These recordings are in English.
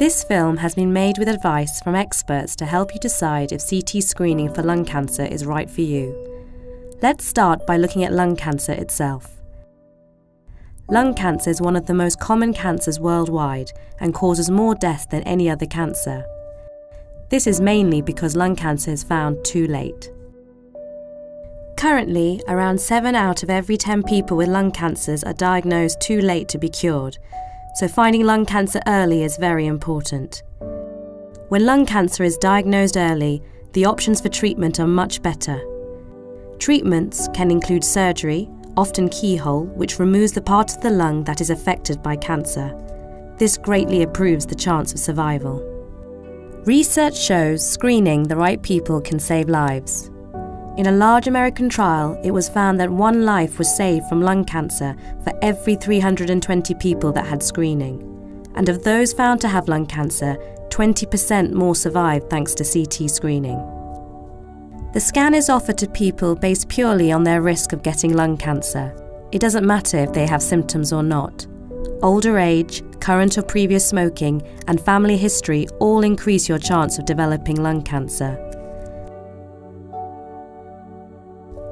This film has been made with advice from experts to help you decide if CT screening for lung cancer is right for you. Let's start by looking at lung cancer itself. Lung cancer is one of the most common cancers worldwide and causes more deaths than any other cancer. This is mainly because lung cancer is found too late. Currently, around 7 out of every 10 people with lung cancers are diagnosed too late to be cured, so finding lung cancer early is very important. When lung cancer is diagnosed early, the options for treatment are much better. Treatments can include surgery, often keyhole, which removes the part of the lung that is affected by cancer. This greatly improves the chance of survival. Research shows screening the right people can save lives. In a large American trial, it was found that 1 life was saved from lung cancer for every 320 people that had screening. And of those found to have lung cancer, 20% more survived thanks to CT screening. The scan is offered to people based purely on their risk of getting lung cancer. It doesn't matter if they have symptoms or not. Older age, current or previous smoking, and family history all increase your chance of developing lung cancer.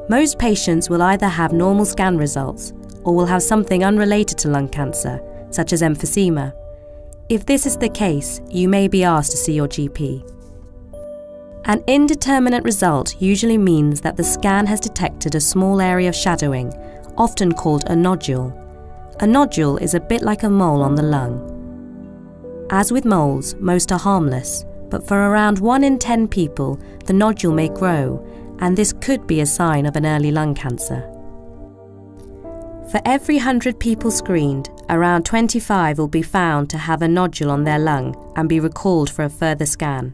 Most patients will either have normal scan results or will have something unrelated to lung cancer, such as emphysema. If this is the case, you may be asked to see your GP. An indeterminate result usually means that the scan has detected a small area of shadowing, often called a nodule. A nodule is a bit like a mole on the lung. As with moles, most are harmless, but for around 1 in 10 people, the nodule may grow, and this could be a sign of an early lung cancer. For every 100 people screened, around 25 will be found to have a nodule on their lung and be recalled for a further scan.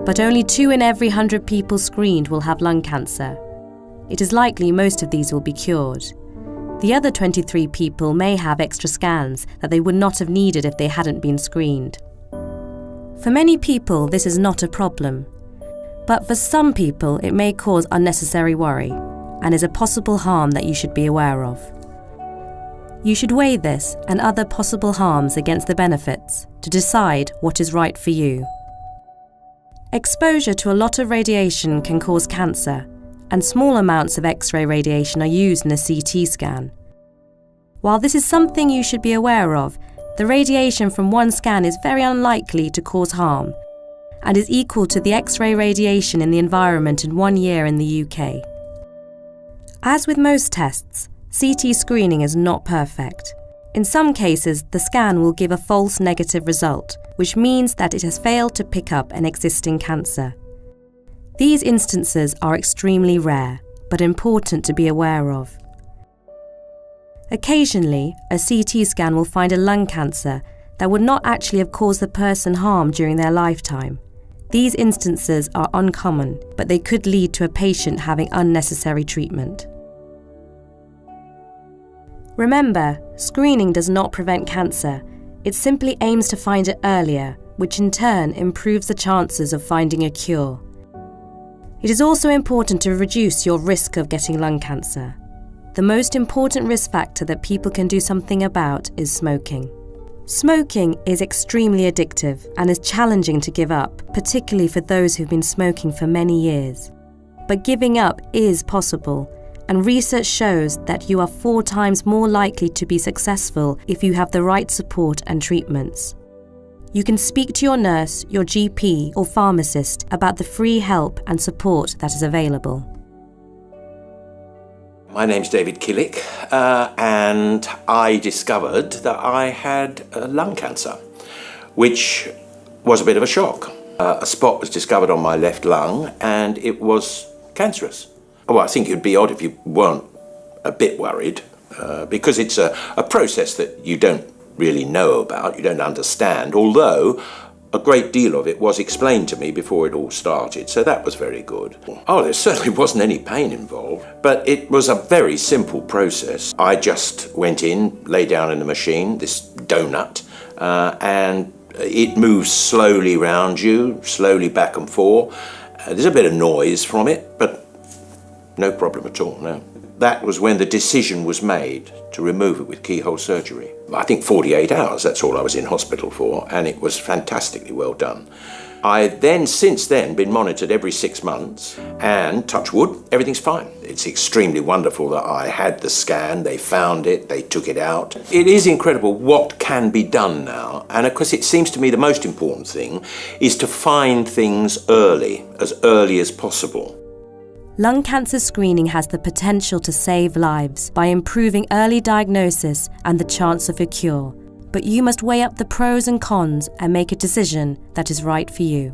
But only 2 in every 100 people screened will have lung cancer. It is likely most of these will be cured. The other 23 people may have extra scans that they would not have needed if they hadn't been screened. For many people, this is not a problem. But for some people, it may cause unnecessary worry and is a possible harm that you should be aware of. You should weigh this and other possible harms against the benefits to decide what is right for you. Exposure to a lot of radiation can cause cancer, and small amounts of X-ray radiation are used in a CT scan. While this is something you should be aware of, the radiation from one scan is very unlikely to cause harm, and is equal to the X-ray radiation in the environment in 1 year in the UK. As with most tests, CT screening is not perfect. In some cases, the scan will give a false negative result, which means that it has failed to pick up an existing cancer. These instances are extremely rare, but important to be aware of. Occasionally, a CT scan will find a lung cancer that would not actually have caused the person harm during their lifetime. These instances are uncommon, but they could lead to a patient having unnecessary treatment. Remember, screening does not prevent cancer. It simply aims to find it earlier, which in turn improves the chances of finding a cure. It is also important to reduce your risk of getting lung cancer. The most important risk factor that people can do something about is smoking. Smoking is extremely addictive and is challenging to give up, particularly for those who've been smoking for many years. But giving up is possible, and research shows that you are 4 times more likely to be successful if you have the right support and treatments. You can speak to your nurse, your GP or pharmacist about the free help and support that is available. My name's David Killick, and I discovered that I had lung cancer, which was a bit of a shock. A spot was discovered on my left lung, and it was cancerous. Well, I think it would be odd if you weren't a bit worried, because it's a process that you don't really know about, you don't understand, although a great deal of it was explained to me before it all started, so that was very good. Oh, there certainly wasn't any pain involved, but it was a very simple process. I just went in, lay down in the machine, this donut, and it moves slowly round you, slowly back and forth. There's a bit of noise from it, but no problem at all, no. that was when the decision was made to remove it with keyhole surgery. I think 48 hours, that's all I was in hospital for, and it was fantastically well done. I then, since then, been monitored every 6 months, and touch wood, everything's fine. It's extremely wonderful that I had the scan, they found it, they took it out. It is incredible what can be done now, and of course it seems to me the most important thing is to find things early as possible. Lung cancer screening has the potential to save lives by improving early diagnosis and the chance of a cure. But you must weigh up the pros and cons and make a decision that is right for you.